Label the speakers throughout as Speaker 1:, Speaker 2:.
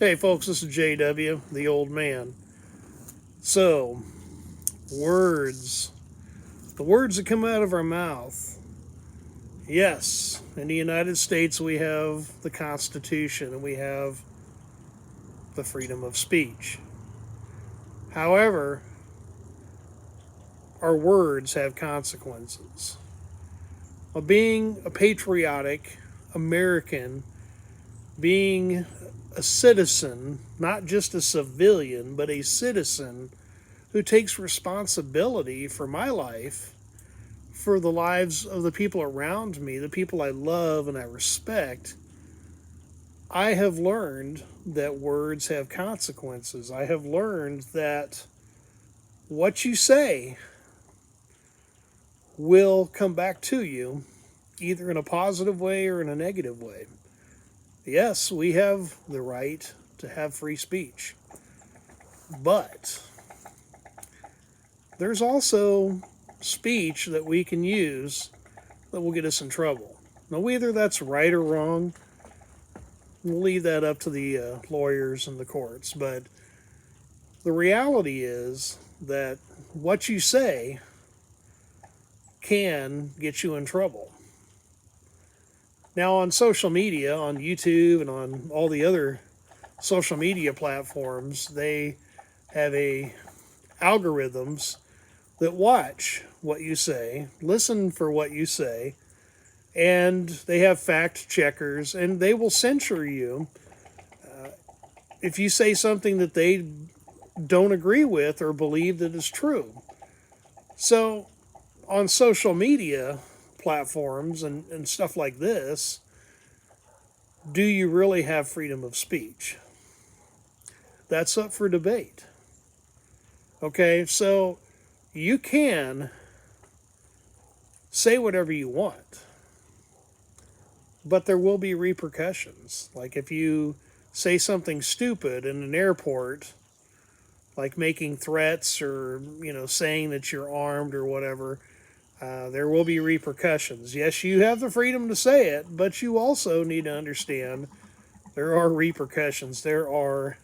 Speaker 1: Hey folks, this is JW, the old man. So, words. The words that come out of our mouth. Yes, in the United States we have the Constitution and we have the freedom of speech. However, our words have consequences. Well, being a patriotic American, being a citizen, not just a civilian, but a citizen who takes responsibility for my life, for the lives of the people around me, the people I love and I respect, I have learned that words have consequences. I have learned that what you say will come back to you, either in a positive way or in a negative way. Yes, we have the right to have free speech, but there's also speech that we can use that will get us in trouble. Now, whether that's right or wrong, we'll leave that up to the lawyers and the courts. But the reality is that what you say can get you in trouble. Now, on social media, on YouTube, and on all the other social media platforms, they have algorithms that watch what you say, listen for what you say, and they have fact checkers, and they will censor you if you say something that they don't agree with or believe that is true. So, on social media platforms and stuff like this, do you really have freedom of speech? That's up for debate. Okay, so you can say whatever you want, but there will be repercussions. Like if you say something stupid in an airport, like making threats or saying that you're armed or whatever, there will be repercussions. Yes, you have the freedom to say it, but you also need to understand there are repercussions. There are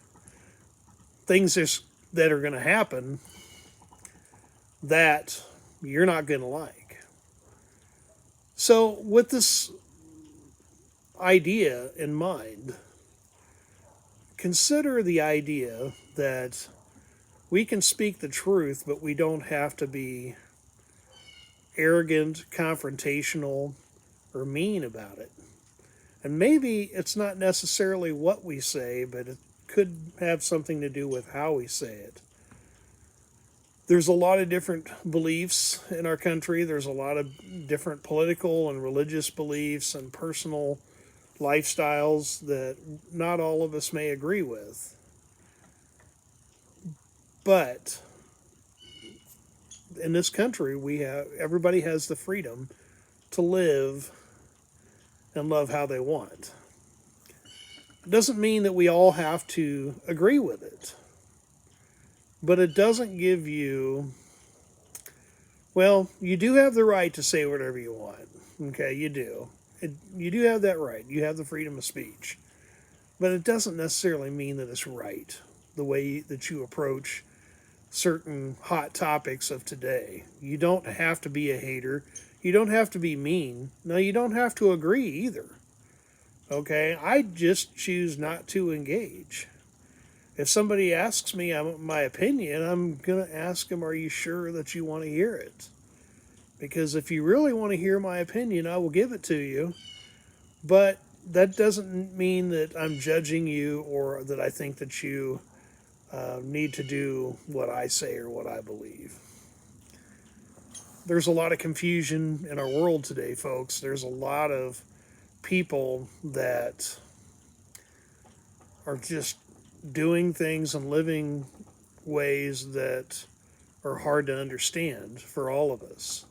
Speaker 1: things that are going to happen that you're not going to like. So, with this idea in mind, consider the idea that we can speak the truth, but we don't have to be arrogant, confrontational, or mean about it. And maybe it's not necessarily what we say, but it could have something to do with how we say it. There's a lot of different beliefs in our country. There's a lot of different political and religious beliefs and personal lifestyles that not all of us may agree with. But in this country, we have everybody has the freedom to live and love how they want. It doesn't mean that we all have to agree with it, but it doesn't give you, well, you do have the right to say whatever you want. Okay, you do. You do have that right. You have the freedom of speech. But it doesn't necessarily mean that it's right the way that you approach certain hot topics of today. You don't have to be a hater. You don't have to be mean. No, you don't have to agree either. Okay, I just choose not to engage. If somebody asks me my opinion, I'm going to ask them, are you sure that you want to hear it? Because if you really want to hear my opinion, I will give it to you. But that doesn't mean that I'm judging you or that I think that you need to do what I say or what I believe. There's a lot of confusion in our world today, folks. There's a lot of people that are just doing things and living ways that are hard to understand for all of us.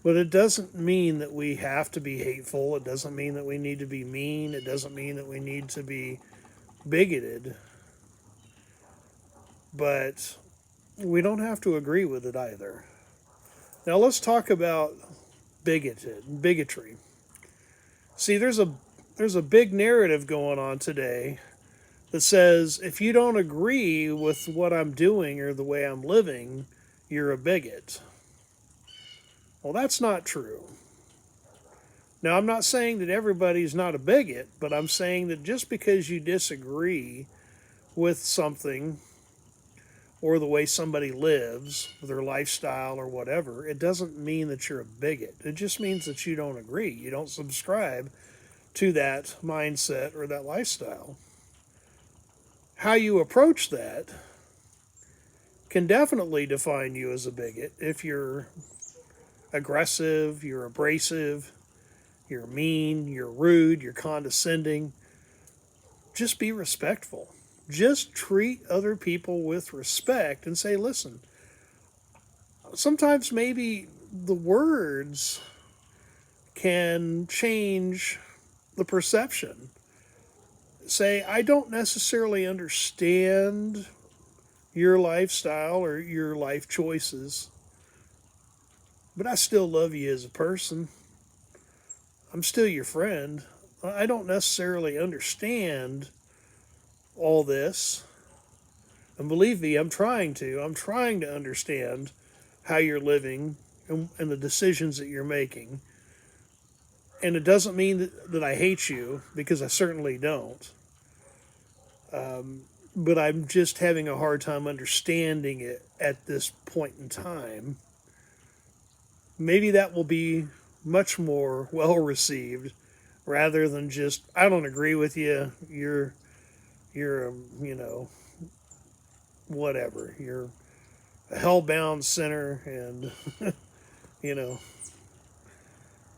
Speaker 1: But it doesn't mean that we have to be hateful. It doesn't mean that we need to be mean. It doesn't mean that we need to be bigoted. But we don't have to agree with it either. Now let's talk about bigotry. See, there's a big narrative going on today that says, if you don't agree with what I'm doing or the way I'm living, you're a bigot. Well, that's not true. Now, I'm not saying that everybody's not a bigot, but I'm saying that just because you disagree with something or the way somebody lives, their lifestyle or whatever, it doesn't mean that you're a bigot. It just means that you don't agree. You don't subscribe to that mindset or that lifestyle. How you approach that can definitely define you as a bigot. If you're aggressive, you're abrasive, you're mean, you're rude, you're condescending, just be respectful. Just treat other people with respect and say, listen, sometimes maybe the words can change the perception. Say, I don't necessarily understand your lifestyle or your life choices, but I still love you as a person. I'm still your friend. I don't necessarily understand all this. And believe me, I'm trying to. I'm trying to understand how you're living and the decisions that you're making. And it doesn't mean that I hate you, because I certainly don't. But I'm just having a hard time understanding it at this point in time. Maybe that will be much more well received rather than just, I don't agree with you. You're whatever. You're a hellbound sinner, and you know,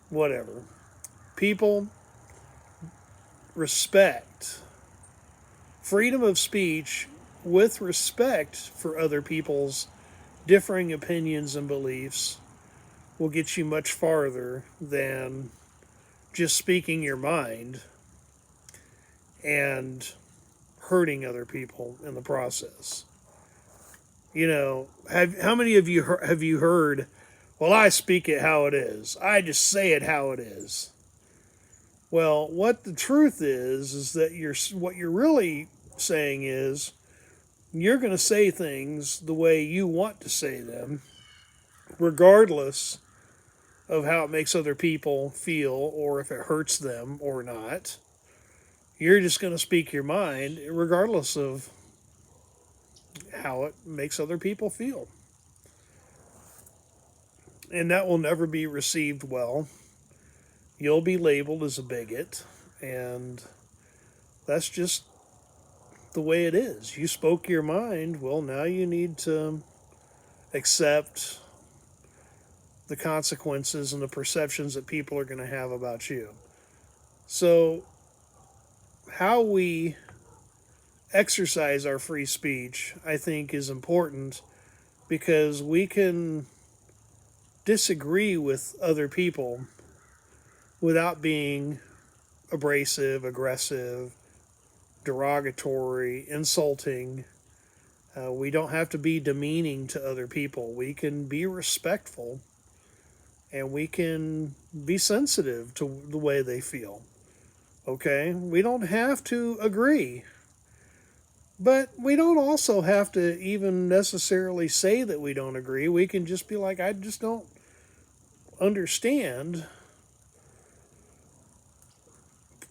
Speaker 1: whatever. People, respect freedom of speech with respect for other people's differing opinions and beliefs will get you much farther than just speaking your mind and hurting other people in the process. How many of you have you heard, well, I speak it how it is. I just say it how it is. Well, what the truth is that what you're really saying is you're going to say things the way you want to say them, regardless of how it makes other people feel or if it hurts them or not. You're just going to speak your mind, regardless of how it makes other people feel. And that will never be received well. You'll be labeled as a bigot, and that's just the way it is. You spoke your mind, well, now you need to accept the consequences and the perceptions that people are going to have about you. So, how we exercise our free speech, I think, is important, because we can disagree with other people without being abrasive, aggressive, derogatory, insulting. We don't have to be demeaning to other people. We can be respectful, and we can be sensitive to the way they feel. Okay? We don't have to agree. But we don't also have to even necessarily say that we don't agree. We can just be like, I just don't understand.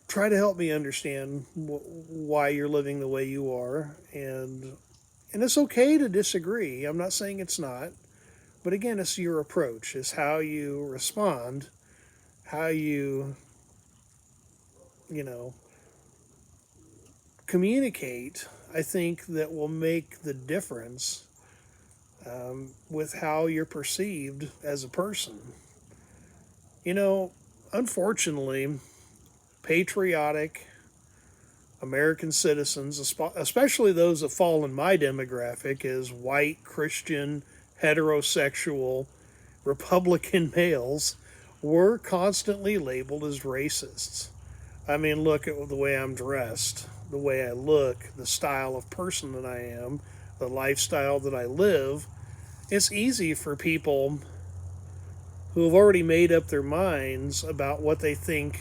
Speaker 1: Try to help me understand why you're living the way you are. And it's okay to disagree. I'm not saying it's not. But again, it's your approach. It's how you respond, how you know, communicate, I think, that will make the difference with how you're perceived as a person. Unfortunately, patriotic American citizens, especially those that fall in my demographic as white, Christian, heterosexual, Republican males, were constantly labeled as racists. I mean, look at the way I'm dressed, the way I look, the style of person that I am, the lifestyle that I live. It's easy for people who have already made up their minds about what they think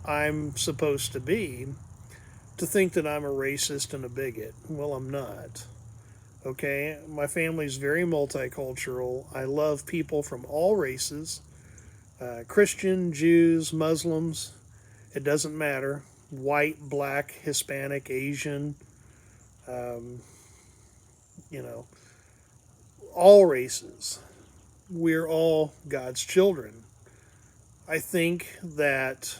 Speaker 1: I'm supposed to be to think that I'm a racist and a bigot. Well, I'm not. Okay, my family's very multicultural. I love people from all races, Christian, Jews, Muslims. It doesn't matter. White, black, Hispanic, Asian, um, you know, all races. We're all God's children. I think that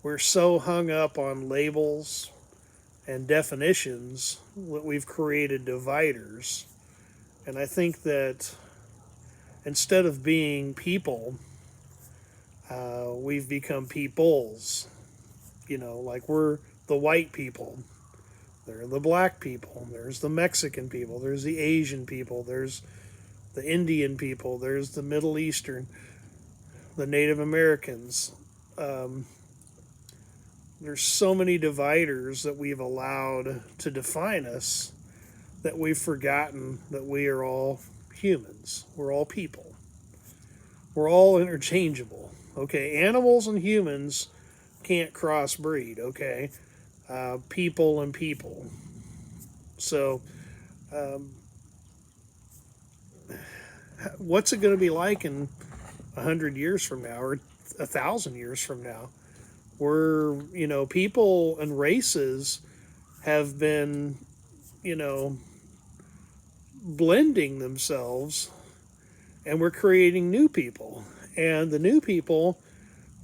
Speaker 1: we're so hung up on labels and definitions that we've created dividers. And I think that instead of being people, we've become peoples. Like we're the white people, there are the black people, there's the Mexican people, there's the Asian people, there's the Indian people, there's the Middle Eastern, the Native Americans. Um, there's so many dividers that we've allowed to define us that we've forgotten that we are all humans. We're all people. We're all interchangeable. Okay, animals and humans can't crossbreed. Okay, people and people. So, um, what's it going to be like in 100 years from now, or 1,000 years from now? Where people and races have been you know blending themselves, and we're creating new people, and the new people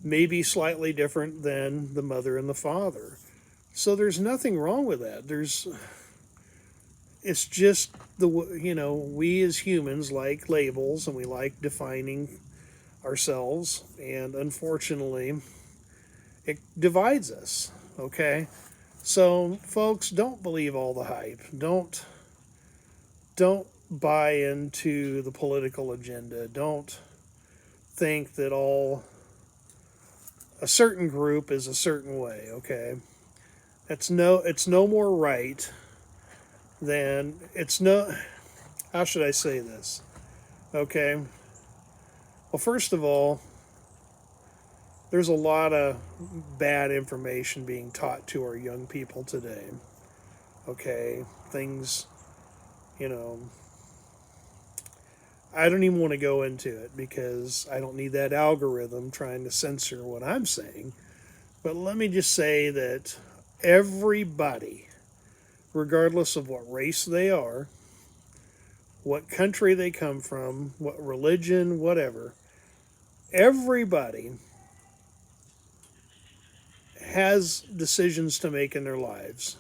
Speaker 1: may be slightly different than the mother and the father. So there's nothing wrong with that. It's just we as humans like labels and we like defining ourselves, and unfortunately it divides us. Okay, so folks, don't believe all the hype. Don't buy into the political agenda. Don't think that all a certain group is a certain way. Okay, it's no more right than it's no. How should I say this? Okay, well, first of all, there's a lot of bad information being taught to our young people today. Okay, things, you know, I don't even want to go into it because I don't need that algorithm trying to censor what I'm saying. But let me just say that everybody, regardless of what race they are, what country they come from, what religion, whatever, everybody has decisions to make in their lives.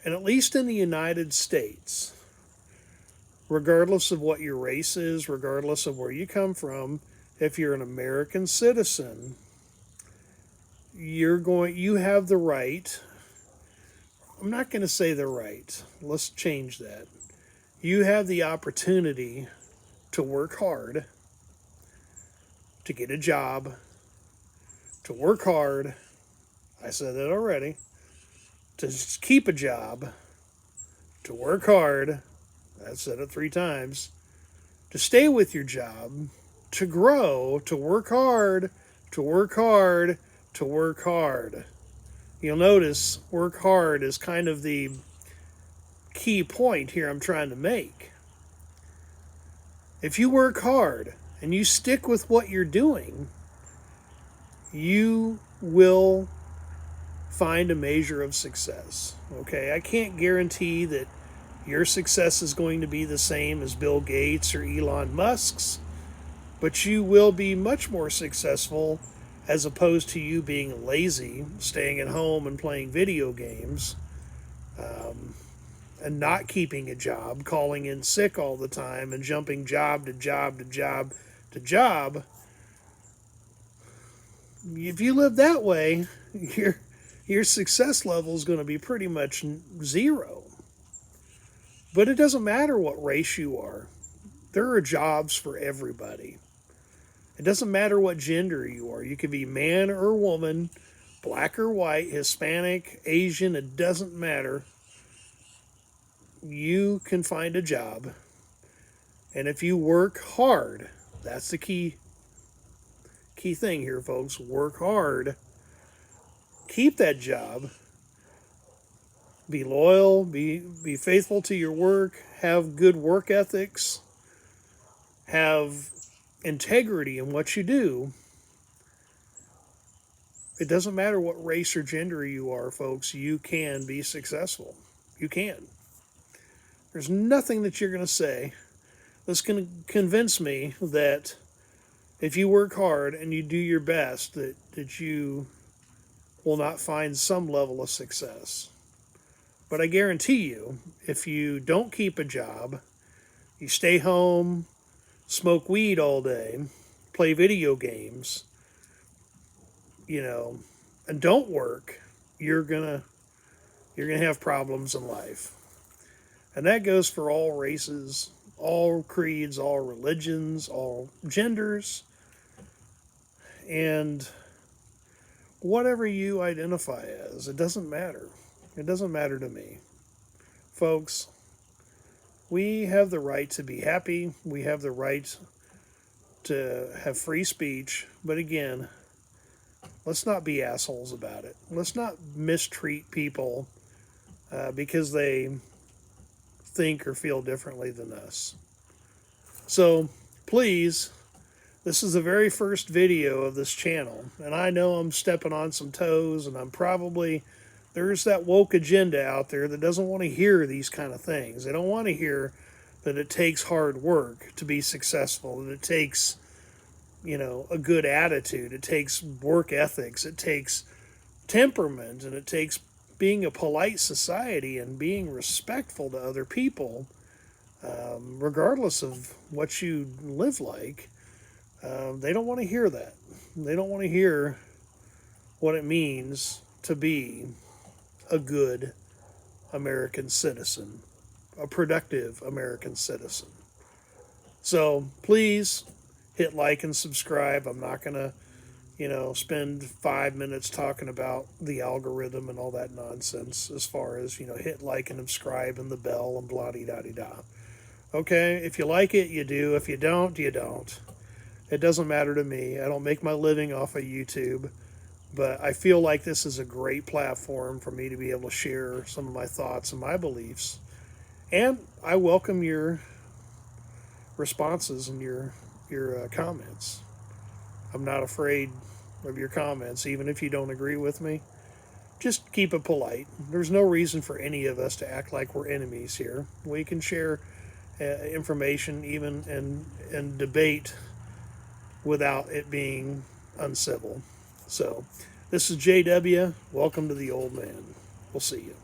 Speaker 1: And at least in the United States, regardless of what your race is, regardless of where you come from, if you're an American citizen, you have the right. I'm not going to say the right. Let's change that. You have the opportunity to work hard, to get a job, to work hard. I said that already. To keep a job, to work hard. I said it 3 times. To stay with your job, to grow, to work hard, to work hard, to work hard. You'll notice work hard is kind of the key point here I'm trying to make. If you work hard and you stick with what you're doing, you will find a measure of success. Okay, I can't guarantee that your success is going to be the same as Bill Gates or Elon Musk's, but you will be much more successful as opposed to you being lazy, staying at home and playing video games, and not keeping a job, calling in sick all the time, and jumping job to job to job to job. If you live that way, your success level is going to be pretty much zero. But it doesn't matter what race you are. There are jobs for everybody. It doesn't matter what gender you are. You can be man or woman, black or white, Hispanic, Asian, it doesn't matter. You can find a job. And if you work hard, that's the key thing here, folks. Work hard. keep that job, be loyal, be faithful to your work, have good work ethics, have integrity in what you do. It doesn't matter what race or gender you are, folks, you can be successful. You can. There's nothing that you're going to say that's going to convince me that if you work hard and you do your best, that you will not find some level of success. But I guarantee you, if you don't keep a job, you stay home, smoke weed all day, play video games, and don't work, you're gonna have problems in life. And that goes for all races, all creeds, all religions, all genders, and whatever you identify as. It doesn't matter. It doesn't matter to me. Folks, we have the right to be happy. We have the right to have free speech. But again, let's not be assholes about it. Let's not mistreat people because they think or feel differently than us. So please, this is the very first video of this channel, and I know I'm stepping on some toes, and there's that woke agenda out there that doesn't want to hear these kind of things. They don't want to hear that it takes hard work to be successful, that it takes, a good attitude, it takes work ethics, it takes temperament, and it takes being a polite society and being respectful to other people, regardless of what you live like. They don't want to hear that. They don't want to hear what it means to be a good American citizen, a productive American citizen. So please hit like and subscribe. I'm not going to, spend 5 minutes talking about the algorithm and all that nonsense as far as, hit like and subscribe and the bell and blah-de-da-de-da. Okay, if you like it, you do. If you don't, you don't. It doesn't matter to me. I don't make my living off of YouTube, but I feel like this is a great platform for me to be able to share some of my thoughts and my beliefs. And I welcome your responses and your comments. I'm not afraid of your comments, even if you don't agree with me. Just keep it polite. There's no reason for any of us to act like we're enemies here. We can share information even and debate without it being uncivil. So, this is JW. Welcome to the Old Man. We'll see you.